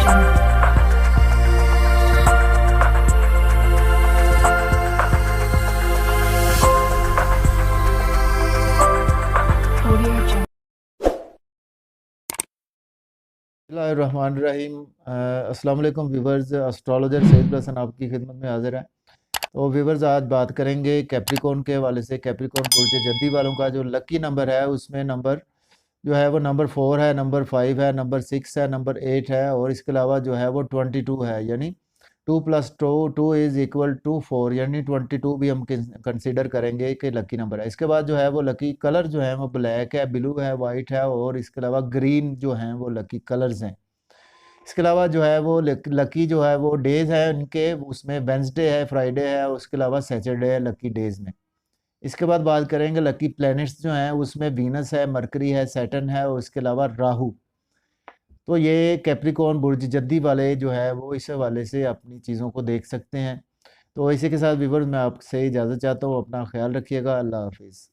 बिस्मिल्लाहिर्रहमानिर्रहीम। अस्सलाम वालेकुम व्यूवर्स, एस्ट्रोलॉजर सईद हसन आपकी खिदमत में हाजिर है। तो व्यूवर्स, आज बात करेंगे कैप्रिकॉर्न के हवाले से। कैप्रिकॉर्न बुर्ज जद्दी वालों का जो लकी नंबर है, उसमें नंबर जो है वो नंबर 4 है, नंबर 5 है, नंबर 6 है, नंबर 8 है और इसके अलावा जो है वो 22 है। यानी 2 + 2 इज़ इक्वल टू 4, यानी 22 भी हम कंसिडर करेंगे कि लकी नंबर है। इसके बाद जो है वो लकी कलर जो है वो ब्लैक है, ब्लू है, वाइट है और इसके अलावा ग्रीन जो हैं वो लकी कलर्स हैं। इसके अलावा जो है वो लकी जो है वो डेज़ है उनके, उसमें वेंसडे है, फ्राइडे है और उसके अलावा सैटरडे है लकी डेज़ में। इसके बाद बात करेंगे लकी प्लैनेट्स जो हैं, उसमें वीनस है, मरकरी है, सैटर्न है और इसके अलावा राहु। तो ये कैप्रिकॉर्न बुर्ज जद्दी वाले जो है वो इस हवाले से अपनी चीज़ों को देख सकते हैं। तो इसी के साथ व्यूवर्स, मैं आपसे इजाज़त चाहता हूँ। अपना ख्याल रखिएगा। अल्लाह हाफिज़।